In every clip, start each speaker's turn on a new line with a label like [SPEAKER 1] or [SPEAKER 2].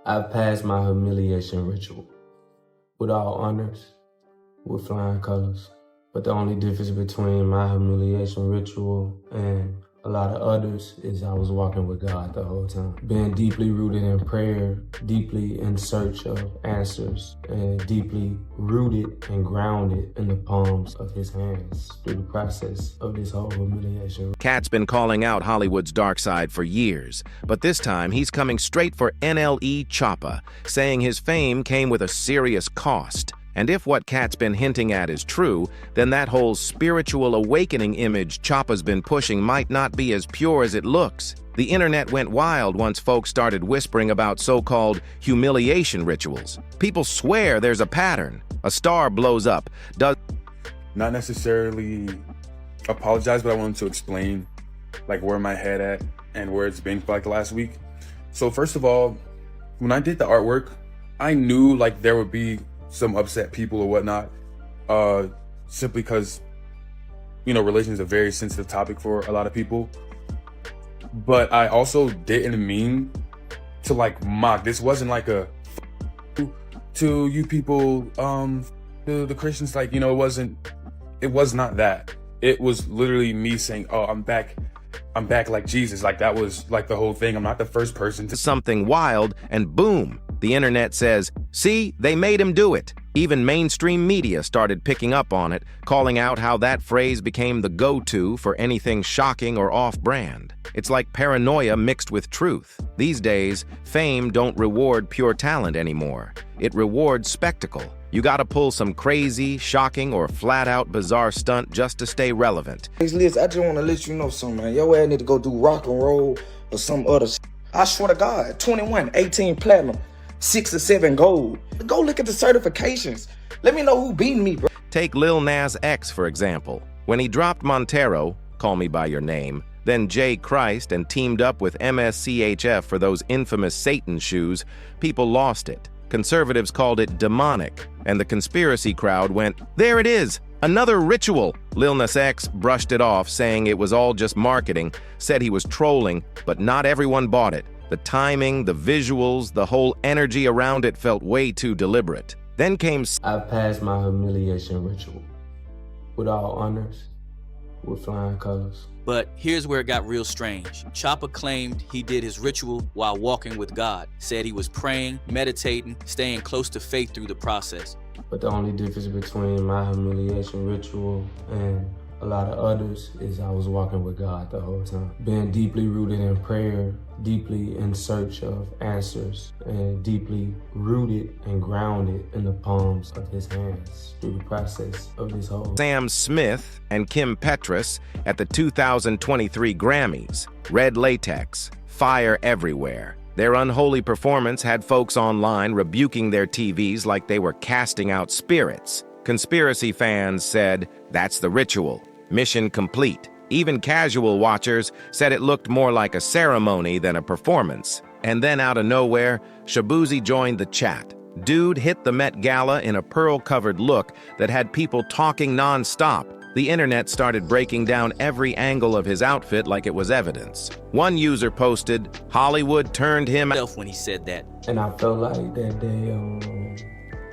[SPEAKER 1] I've passed my humiliation ritual with all honors, with flying colors. But the only difference between my humiliation ritual and a lot of others is I was walking with God the whole time. Being deeply rooted in prayer, deeply in search of answers, and deeply rooted and grounded in the palms of his hands through the process of this whole humiliation.
[SPEAKER 2] Katt's been calling out Hollywood's dark side for years, but this time he's coming straight for NLE Choppa, saying his fame came with a serious cost. And if what Katt's been hinting at is true, then that whole spiritual awakening image Choppa's been pushing might not be as pure as it looks. The internet went wild once folks started whispering about so-called humiliation rituals. People swear there's a pattern. A star blows up, does
[SPEAKER 3] not necessarily apologize, but I wanted to explain like where my head at and where it's been for like the last week. So first of all, when I did the artwork, I knew like there would be some upset people or whatnot, simply because, you know, religion is a very sensitive topic for a lot of people. But I also didn't mean to like mock. This wasn't like a to you people, the Christians, like, you know, it was not that. It was literally me saying, oh, I'm back like Jesus. Like that was like the whole thing. I'm not the first person to
[SPEAKER 2] something wild, and boom, the internet says, see, they made him do it. Even mainstream media started picking up on it, calling out how that phrase became the go-to for anything shocking or off-brand. It's like paranoia mixed with truth. These days, fame don't reward pure talent anymore. It rewards spectacle. You gotta pull some crazy, shocking, or flat-out bizarre stunt just to stay relevant.
[SPEAKER 4] Hey Liz, I just wanna let you know something, man. Your ass need to go do rock and roll or some other shit. I swear to God, 21, 18 platinum, 6 or 7 gold. Go look at the certifications. Let me know who beat me, bro.
[SPEAKER 2] Take Lil Nas X, for example. When he dropped Montero, Call Me By Your Name, then J. Christ, and teamed up with MSCHF for those infamous Satan shoes, people lost it. Conservatives called it demonic, and the conspiracy crowd went, there it is, another ritual. Lil Nas X brushed it off, saying it was all just marketing, said he was trolling, but not everyone bought it. The timing, the visuals, the whole energy around it felt way too deliberate. Then came
[SPEAKER 1] I've passed my humiliation ritual with all honors, with flying colors.
[SPEAKER 5] But here's where it got real strange. Choppa claimed he did his ritual while walking with God, said he was praying, meditating, staying close to faith through the process.
[SPEAKER 1] But the only difference between my humiliation ritual and a lot of others is I was walking with God the whole time. Being deeply rooted in prayer, deeply in search of answers, and deeply rooted and grounded in the palms of his hands through the process of this whole.
[SPEAKER 2] Sam Smith and Kim Petras at the 2023 Grammys. Red latex, fire everywhere. Their unholy performance had folks online rebuking their TVs like they were casting out spirits. Conspiracy fans said, that's the ritual. Mission complete. Even casual watchers said it looked more like a ceremony than a performance. And then out of nowhere, Shabuzi joined the chat. Dude hit the Met Gala in a pearl-covered look that had people talking non-stop. The internet started breaking down every angle of his outfit like it was evidence. One user posted, Hollywood turned him out
[SPEAKER 5] When he said that.
[SPEAKER 1] And I felt like that day,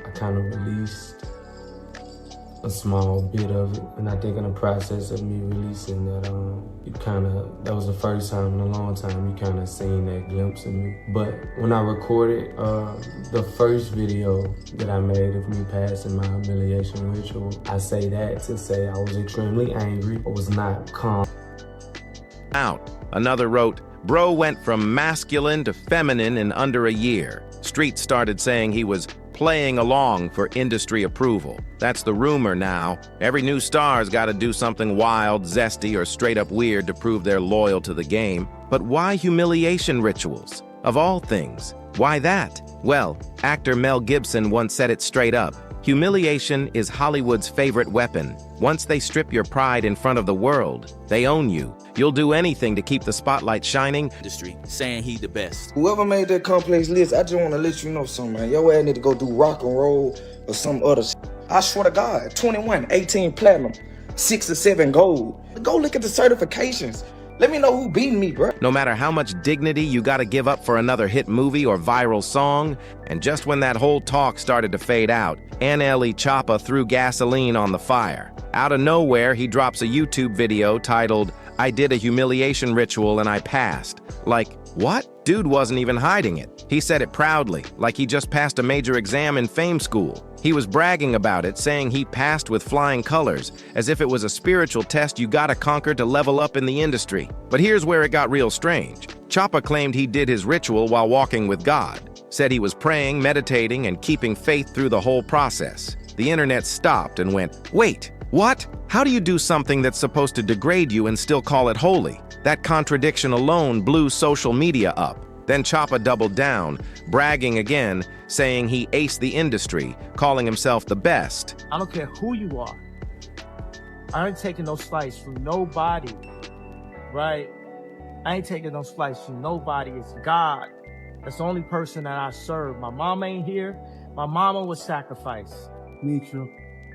[SPEAKER 1] I kind of released a small bit of it. And I think in the process of me releasing that, that was the first time in a long time you kind of seen that glimpse of me. But when I recorded the first video that I made of me passing my humiliation ritual, I say that to say I was extremely angry, I was not calm.
[SPEAKER 2] out. Another wrote, bro went from masculine to feminine in under a year. Streets started saying he was playing along for industry approval. That's the rumor now. Every new star's got to do something wild, zesty, or straight up weird to prove they're loyal to the game. But why humiliation rituals? Of all things, why that? Well, actor Mel Gibson once said it straight up. Humiliation is Hollywood's favorite weapon. Once they strip your pride in front of the world, they own you. You'll do anything to keep the spotlight shining.
[SPEAKER 5] Industry saying he the best.
[SPEAKER 4] Whoever made that complex list, I just wanna let you know something, man. Your ass need to go do rock and roll or some other shit. I swear to God, 21, 18 platinum, 6 or 7 gold. Go look at the certifications. Let me know who beating me, bro.
[SPEAKER 2] No matter how much dignity you gotta give up for another hit movie or viral song, and just when that whole talk started to fade out, NLE Choppa threw gasoline on the fire. Out of nowhere, he drops a YouTube video titled, "I did a humiliation ritual and I passed." Like, what? Dude wasn't even hiding it. He said it proudly, like he just passed a major exam in fame school. He was bragging about it, saying he passed with flying colors, as if it was a spiritual test you gotta conquer to level up in the industry. But here's where it got real strange. Choppa claimed he did his ritual while walking with God, said he was praying, meditating, and keeping faith through the whole process. The internet stopped and went, wait, what? How do you do something that's supposed to degrade you and still call it holy? That contradiction alone blew social media up. Then Choppa doubled down, bragging again, saying he aced the industry, calling himself the best.
[SPEAKER 6] I don't care who you are. I ain't taking no slice from nobody, right? I ain't taking no slice from nobody. It's God. That's the only person that I serve. My mom ain't here. My mama was sacrificed.
[SPEAKER 7] Me too.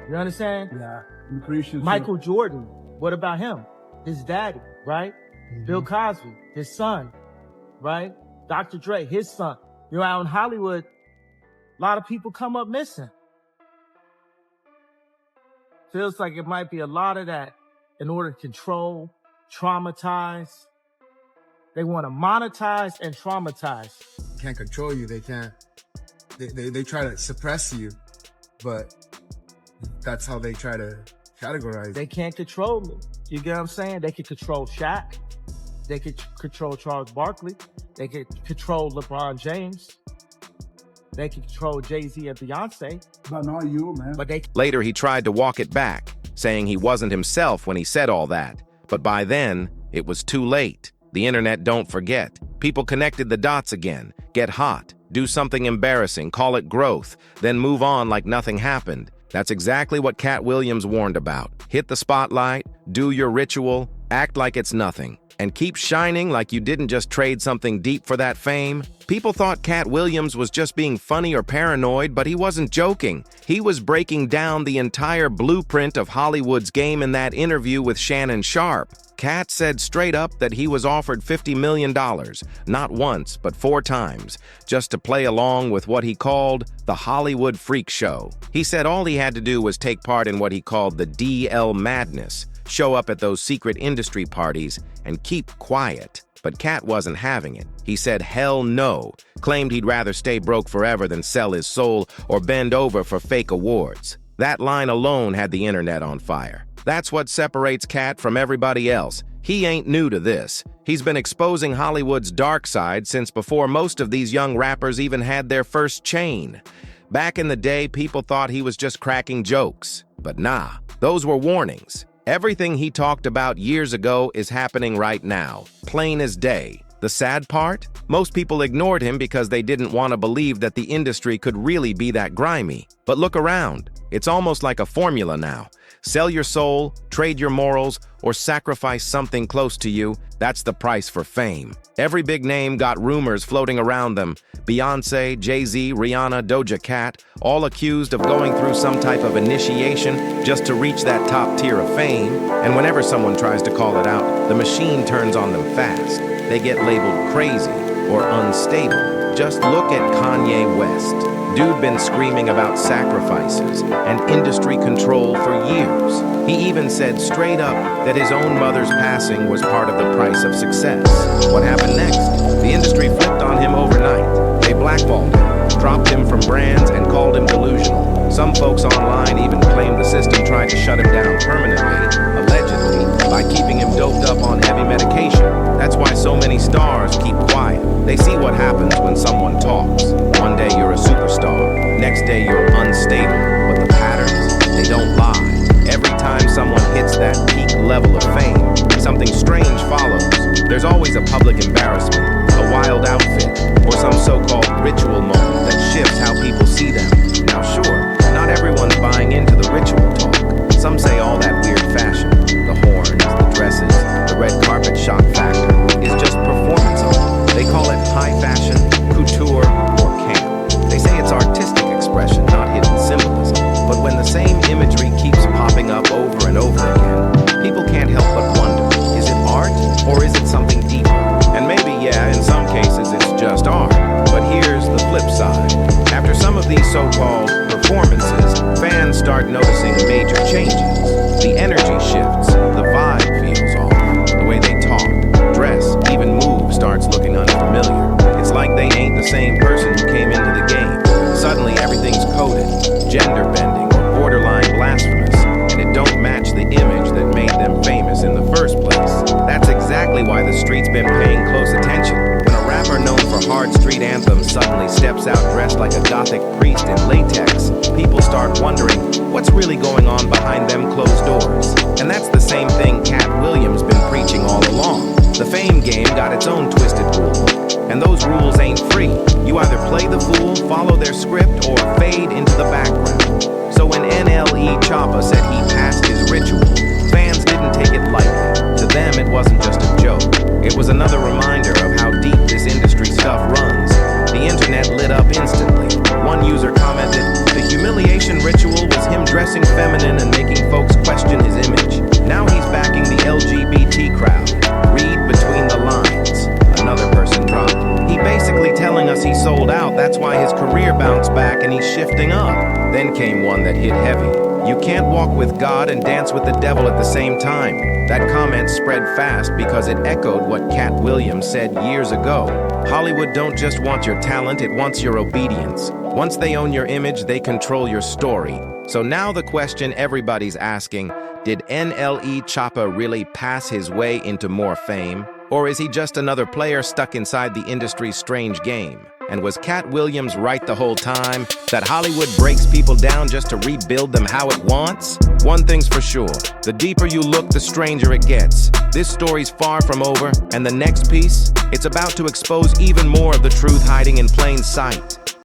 [SPEAKER 6] You understand?
[SPEAKER 7] Yeah, I'm Christian too.
[SPEAKER 6] Michael Jordan, what about him? His daddy, right? Bill Cosby, his son, right? Dr. Dre, his son. You know, out in Hollywood, a lot of people come up missing. Feels like it might be a lot of that in order to control, traumatize. They want to monetize and traumatize.
[SPEAKER 7] Can't control you. They can't. They try to suppress you, but that's how they try to categorize.
[SPEAKER 6] They can't control me. You get what I'm saying? They can control Shaq. They could control Charles Barkley. They could control LeBron James. They could control Jay-Z and Beyonce.
[SPEAKER 7] But not you, man.
[SPEAKER 6] But they
[SPEAKER 2] Later, he tried to walk it back, saying he wasn't himself when he said all that. But by then, it was too late. The internet don't forget. People connected the dots again, get hot, do something embarrassing, call it growth, then move on like nothing happened. That's exactly what Katt Williams warned about. Hit the spotlight, do your ritual, act like it's nothing, and keep shining like you didn't just trade something deep for that fame. People thought Katt Williams was just being funny or paranoid, but he wasn't joking. He was breaking down the entire blueprint of Hollywood's game in that interview with Shannon Sharpe. Katt said straight up that he was offered $50 million, not once, but 4 times, just to play along with what he called the Hollywood Freak Show. He said all he had to do was take part in what he called the DL Madness, show up at those secret industry parties, and keep quiet. But Katt wasn't having it. He said hell no, claimed he'd rather stay broke forever than sell his soul or bend over for fake awards. That line alone had the internet on fire. That's what separates Katt from everybody else. He ain't new to this. He's been exposing Hollywood's dark side since before most of these young rappers even had their first chain. Back in the day, people thought he was just cracking jokes. But nah, those were warnings. Everything he talked about years ago is happening right now, plain as day. The sad part? Most people ignored him because they didn't want to believe that the industry could really be that grimy. But look around. It's almost like a formula now. Sell your soul, trade your morals, or sacrifice something close to you. That's the price for fame. Every big name got rumors floating around them. Beyonce, Jay-Z, Rihanna, Doja Cat, all accused of going through some type of initiation just to reach that top tier of fame. And whenever someone tries to call it out, the machine turns on them fast. They get labeled crazy or unstable. Just look at Kanye West. Dude been screaming about sacrifices and industry control for years. He even said straight up that his own mother's passing was part of the price of success. What happened next? The industry flipped on him overnight. They blackballed him, dropped him from brands, and called him delusional. Some folks online even claimed the system tried to shut him down permanently, allegedly, by keeping him doped up on heavy medication. That's why so many stars keep quiet. They see what happens when someone talks. One day you're a superstar, next day you're unstable, but the patterns, they don't lie. Every time someone hits that peak level of fame, something strange follows. There's always a public embarrassment, a wild outfit, or some so-called ritual moment that shifts how people see them. Now sure, not everyone's buying into the ritual talk. Some say all that weird fashion, the horns, the dresses, the red carpet shock factor, is just performance art. They call it high fashion, couture, or camp. They say it's artistic expression, not hidden symbolism. But when the same imagery keeps popping up over and over again, people can't help but wonder, is it art or is it time. After some of these so-called performances, fans start noticing major changes. The energy shifts, the vibe feels off, the way they talk, dress, even move starts looking unfamiliar. It's like they ain't the same person who came into the game. Suddenly everything's coded, gender bending, or borderline blasphemous, and it don't match the image that made them famous in the first place. That's exactly why the street's been paying close attention. When a rapper known for hard street anthems suddenly steps out dressed like a gothic priest in latex, people start wondering what's really going on behind them closed doors. And that's the same thing Katt Williams been preaching all along. The fame game got its own twisted rulebook, and those rules ain't free. You either play the fool, follow their script, or fade into the background. So when NLE Choppa said he passed his ritual, fans didn't take it lightly. To them, it wasn't just a joke. It was another reminder of how deep this industry stuff runs. The internet lit up instantly. One user commented, "The humiliation ritual was him dressing feminine and making folks question his image. Now he's backing the LGBT crowd. Read between the lines." Another person dropped, "He basically telling us he sold out, that's why his career bounced back and he's shifting up." Then came one that hit heavy. "You can't walk with God and dance with the devil at the same time." That comment spread fast because it echoed what Katt Williams said years ago. Hollywood don't just want your talent, it wants your obedience. Once they own your image, they control your story. So now the question everybody's asking, did NLE Choppa really pass his way into more fame? Or is he just another player stuck inside the industry's strange game? And was Katt Williams right the whole time? That Hollywood breaks people down just to rebuild them how it wants? One thing's for sure, the deeper you look, the stranger it gets. This story's far from over, and the next piece, it's about to expose even more of the truth hiding in plain sight.